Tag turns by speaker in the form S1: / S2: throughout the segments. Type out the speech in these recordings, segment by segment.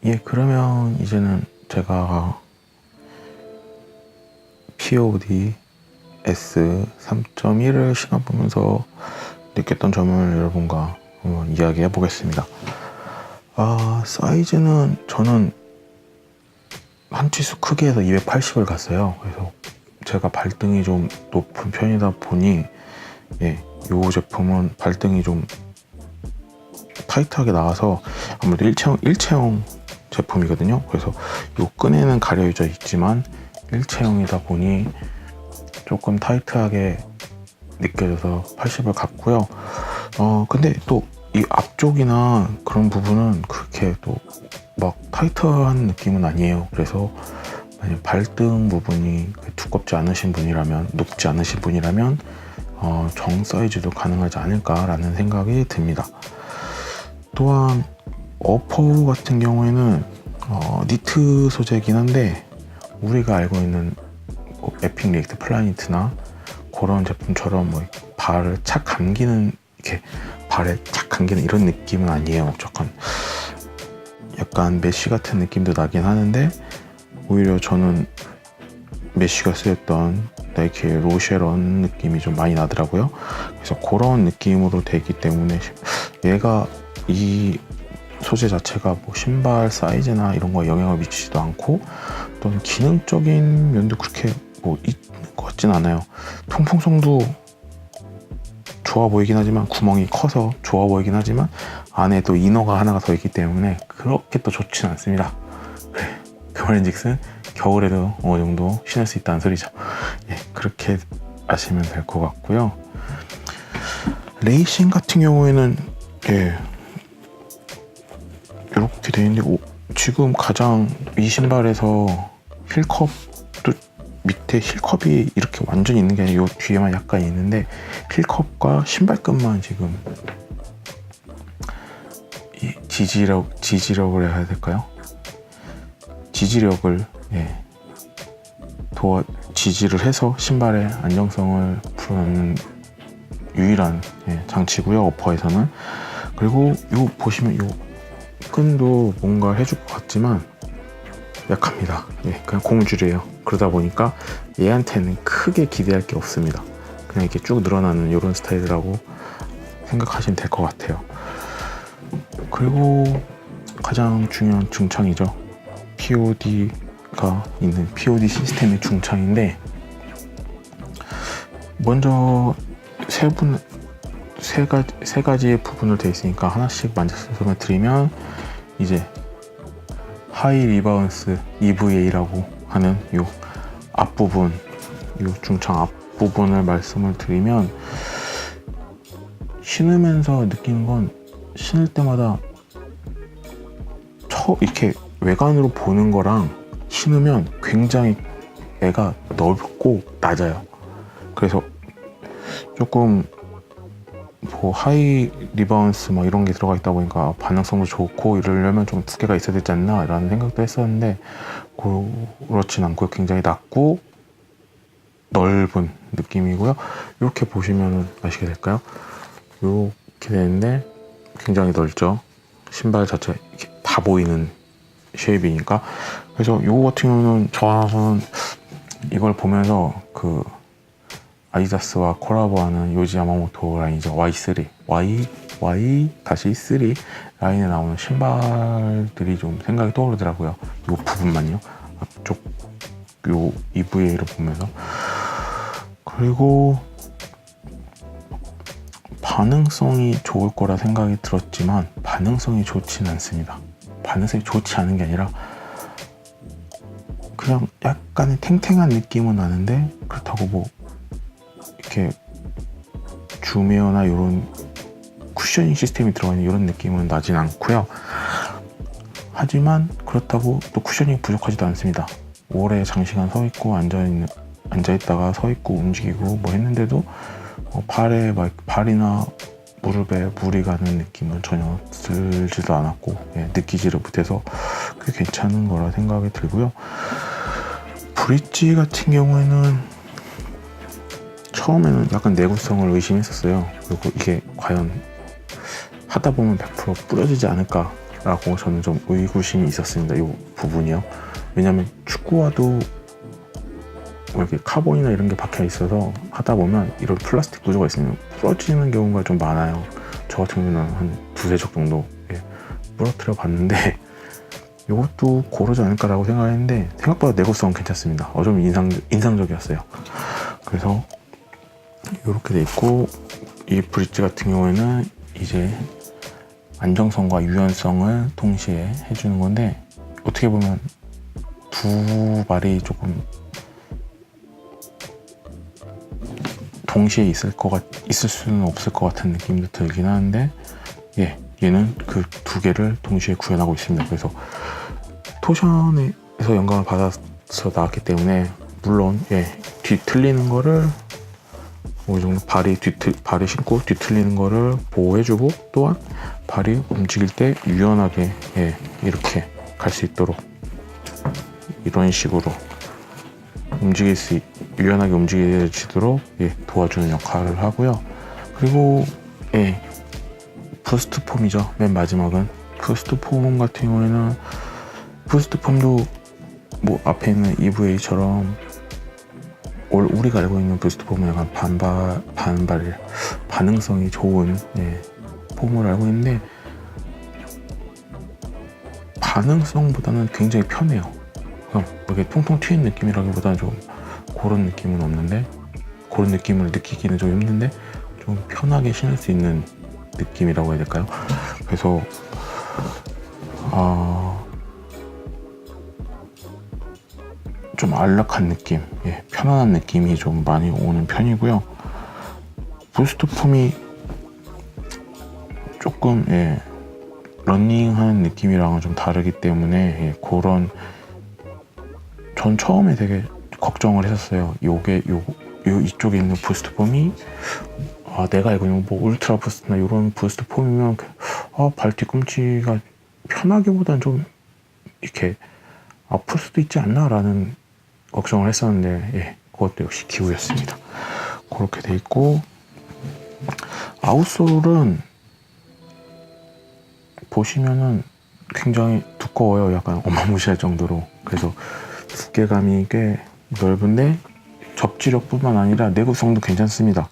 S1: 예, 그러면 이제는 제가 POD S 3.1을 신어보면서 느꼈던 점을 여러분과 한번 이야기해 보겠습니다. 사이즈는 저는 한 치수 크기에서 280을 갔어요. 그래서 제가 발등이 좀 높은 편이다 보니 이 제품은 발등이 좀 타이트하게 나와서 아무래도 일체형 제품이거든요. 그래서 이 끈에는 가려져 있지만 일체형이다 보니 조금 타이트하게 느껴져서 80을 갔고요. 근데 또 이 앞쪽이나 그런 부분은 그렇게 또 막 타이트한 느낌은 아니에요. 그래서 만약 발등 부분이 두껍지 않으신 분이라면, 높지 않으신 분이라면 정 사이즈도 가능하지 않을까라는 생각이 듭니다. 또한 어퍼 같은 경우에는 니트 소재이긴 한데 우리가 알고 있는 에픽 리액트 플라니트나 그런 제품처럼 뭐 발을 착 감기는, 이렇게 발에 착 감기는 이런 느낌은 아니에요. 약간 메쉬 같은 느낌도 나긴 하는데 오히려 저는 메쉬가 쓰였던 나이키의 로쉐런 느낌이 좀 많이 나더라고요. 그래서 그런 느낌으로 되기 때문에 얘가, 이 소재 자체가 뭐 신발 사이즈나 이런 거에 영향을 미치지도 않고 또는 기능적인 면도 그렇게 뭐 있는 것 같진 않아요. 통풍성도 좋아 보이긴 하지만, 구멍이 커서 좋아 보이긴 하지만 안에 또 이너가 하나가 더 있기 때문에 그렇게 또 좋진 않습니다. 그 말인즉슨 겨울에도 어느 정도 신을 수 있다는 소리죠. 그렇게 아시면 될 것 같고요. 레이싱 같은 경우에는 이렇게 되어 있는데 지금 가장 이 신발에서 힐컵도 밑에 힐컵이 이렇게 완전히 있는 게 아니라 이 뒤에만 약간 있는데 힐컵과 신발끈만 지금 이 지지력을 해야 될까요? 지지력을 지지를 해서 신발의 안정성을 풀어놓는 유일한 장치고요, 어퍼에서는. 그리고 요 보시면 요 끈도 뭔가 해줄 것 같지만 약합니다. 그냥 고무줄이에요. 그러다 보니까 얘한테는 크게 기대할 게 없습니다. 그냥 이렇게 쭉 늘어나는 이런 스타일이라고 생각하시면 될 것 같아요. 그리고 가장 중요한 중창이죠. POD가 있는 POD 시스템의 중창인데, 먼저 세 가지의 부분으로 되어 있으니까 하나씩 만져서 드리면, 이제 하이 리바운스 EVA라고 하는 요 앞부분, 요 중창 앞부분을 말씀을 드리면, 신으면서 느끼는 건, 신을 때마다 이렇게 외관으로 보는 거랑 신으면 굉장히 애가 넓고 낮아요. 그래서 조금 뭐 하이 리바운스 뭐 이런 게 들어가 있다 보니까 반응성도 좋고 이러려면 좀 두께가 있어야 되지 않나 라는 생각도 했었는데 그렇진 않고요. 굉장히 낮고 넓은 느낌이고요. 이렇게 보시면 아시게 될까요? 이렇게 되는데 굉장히 넓죠. 신발 자체가 이렇게 다 보이는 쉐입이니까. 그래서 이거 같은 경우는 저는 이걸 보면서 그 아디다스와 콜라보하는 요지 야마모토 라인이죠. Y3 라인에 나오는 신발들이 좀 생각이 떠오르더라고요. 이 부분만요. 앞쪽 요 EVA를 보면서. 그리고 반응성이 좋을 거라 생각이 들었지만 반응성이 좋진 않습니다. 반응성이 좋지 않은 게 아니라 그냥 약간의 탱탱한 느낌은 나는데, 그렇다고 뭐 이렇게 줌웨어나 이런 쿠셔닝 시스템이 들어가 있는 이런 느낌은 나진 않고요. 하지만 그렇다고 또 쿠셔닝이 부족하지도 않습니다. 오래 장시간 서 있고 앉아 있다가 서 있고 움직이고 뭐 했는데도 발이나 무릎에 무리 가는 느낌은 전혀 들지도 않았고 느끼지를 못해서 꽤 괜찮은 거라 생각이 들고요. 브릿지 같은 경우에는 처음에는 약간 내구성을 의심했었어요. 그리고 이게 과연 하다 보면 100% 부러지지 않을까 라고 저는 좀 의구심이 있었습니다. 이 부분이요. 왜냐면 축구화도 이렇게 카본이나 이런 게 박혀 있어서 하다 보면 이런 플라스틱 구조가 있으면 부러지는 경우가 좀 많아요. 저 같은 경우는 한 두세 쪽 정도 부러뜨려 봤는데 이것도 고르지 않을까라고 생각했는데 생각보다 내구성은 괜찮습니다. 좀 인상적이었어요. 그래서 이렇게 돼 있고, 이 브릿지 같은 경우에는 이제 안정성과 유연성을 동시에 해주는 건데, 어떻게 보면 두 발이 조금 동시에 있을 수는 없을 것 같은 느낌도 들긴 하는데, 얘는 그 두 개를 동시에 구현하고 있습니다. 그래서 토션에서 영감을 받아서 나왔기 때문에, 물론 뒤틀리는 거를 어느 정도 발이 신고 뒤틀리는 거를 보호해주고, 또한 발이 움직일 때 유연하게 이렇게 갈 수 있도록 이런 식으로 유연하게 움직여지도록 도와주는 역할을 하고요. 그리고 부스트 폼이죠. 맨 마지막은 부스트 폼 같은 경우에는, 부스트 폼도 뭐 앞에 있는 EVA처럼 우리가 알고 있는 부스트 폼은 약간 반응성이 좋은 폼을 알고 있는데, 반응성보다는 굉장히 편해요. 이렇게 통통 튀는 느낌이라기보다는 좀 그런 느낌은 없는데, 그런 느낌을 느끼기는 좀 힘든데 좀 편하게 신을 수 있는 느낌이라고 해야 될까요? 그래서 좀 안락한 느낌, 편안한 느낌이 좀 많이 오는 편이고요. 부스트 폼이 조금 러닝하는 느낌이랑은 좀 다르기 때문에 그런, 전 처음에 되게 걱정을 했었어요. 이쪽에 있는 부스트 폼이 내가 알고 있는 뭐 울트라 부스트나 이런 부스트 폼이면 발 뒤꿈치가 편하기보단 좀 이렇게 아플 수도 있지 않나 라는 걱정을 했었는데, 그것도 역시 기우였습니다. 그렇게 돼 있고, 아웃솔은 보시면은 굉장히 두꺼워요. 약간 어마무시할 정도로. 그래서 두께감이 꽤 넓은데 접지력뿐만 아니라 내구성도 괜찮습니다.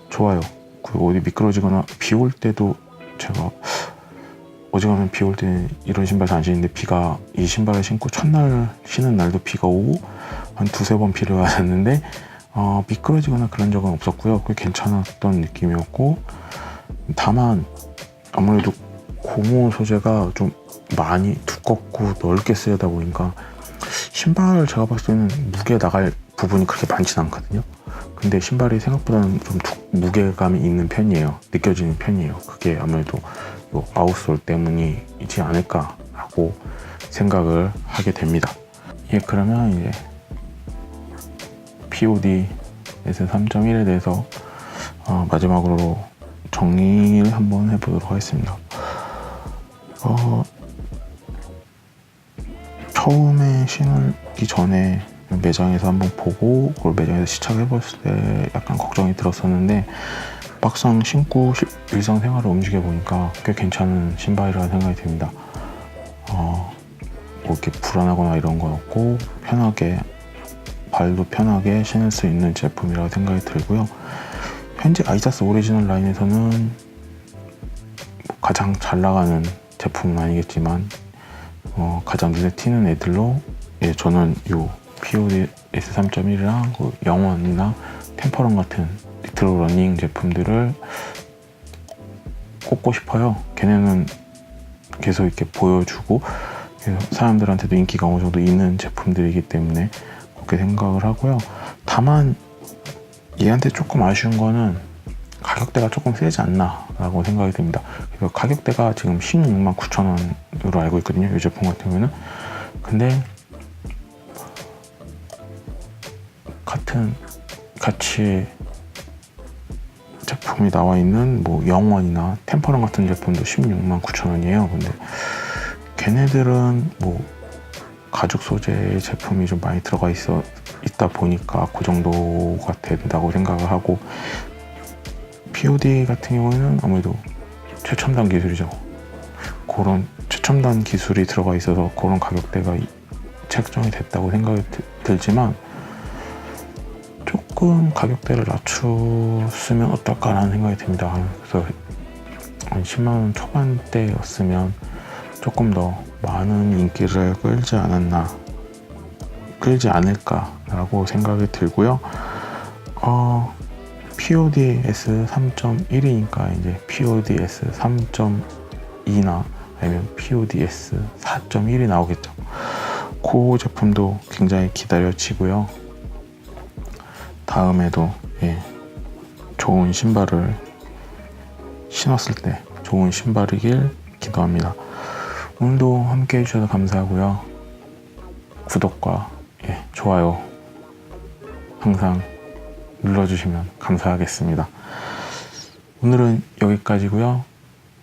S1: 좋아요. 그리고 어디 미끄러지거나 비 올 때도, 제가 어지간하면 비 올 때 이런 신발 잘 안 신는데, 이 신발을 신고 첫날 신은 날도 비가 오고 한 두세 번 비를 맞았는데 미끄러지거나 그런 적은 없었고요. 꽤 괜찮았던 느낌이었고, 다만 아무래도 고무 소재가 좀 많이 두껍고 넓게 쓰여다 보니까 신발을 제가 봤을 때는 무게 나갈 부분이 그렇게 많진 않거든요. 근데 신발이 생각보다는 좀 무게감이 있는 편이에요. 느껴지는 편이에요. 그게 아무래도 아웃솔 때문이지 않을까라고 생각을 하게 됩니다. 그러면 이제 POD S3.1에 대해서 마지막으로 정리를 한번 해보도록 하겠습니다. 처음에 신기 전에 매장에서 한번 보고, 그걸 매장에서 시착해봤을 때 약간 걱정이 들었었는데, 막상 신고 일상생활을 움직여 보니까 꽤 괜찮은 신발이라는 생각이 듭니다. 뭐 이렇게 불안하거나 이런 건 없고, 발도 편하게 신을 수 있는 제품이라고 생각이 들고요. 현재 아디다스 오리지널 라인에서는 가장 잘 나가는 제품은 아니겠지만 가장 눈에 띄는 애들로 저는 이 POD S3.1이랑 그 영원이나 템퍼런 같은 리트로 러닝 제품들을 꼽고 싶어요. 걔네는 계속 이렇게 보여주고 사람들한테도 인기가 어느 정도 있는 제품들이기 때문에 그렇게 생각을 하고요. 다만 얘한테 조금 아쉬운 거는 가격대가 조금 세지 않나 라고 생각이 듭니다. 그래서 가격대가 지금 169,000원으로 알고 있거든요, 이 제품 같은 경우에는. 근데 같이 제품이 나와 있는 뭐 영원이나 템퍼런 같은 제품도 169,000원이에요. 근데 걔네들은 뭐 가죽 소재의 제품이 좀 많이 들어가 있다 보니까 그 정도가 된다고 생각을 하고, POD 같은 경우에는 아무래도 최첨단 기술이죠. 그런 최첨단 기술이 들어가 있어서 그런 가격대가 책정이 됐다고 생각이 들지만 조금 가격대를 낮췄으면 어떨까라는 생각이 듭니다. 그래서 한 10만원 초반대였으면 조금 더 많은 인기를 끌지 않을까라고 생각이 들고요. PODS 3.1이니까 이제 PODS 3.2나 아니면 PODS 4.1이 나오겠죠. 그 제품도 굉장히 기다려지고요. 다음에도 좋은 신발을 신었을 때 좋은 신발이길 기도합니다. 오늘도 함께 해주셔서 감사하고요. 구독과 좋아요 항상 눌러주시면 감사하겠습니다. 오늘은 여기까지고요.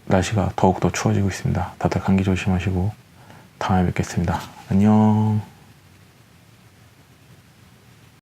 S1: 날씨가 더욱더 추워지고 있습니다. 다들 감기 조심하시고 다음에 뵙겠습니다. 안녕.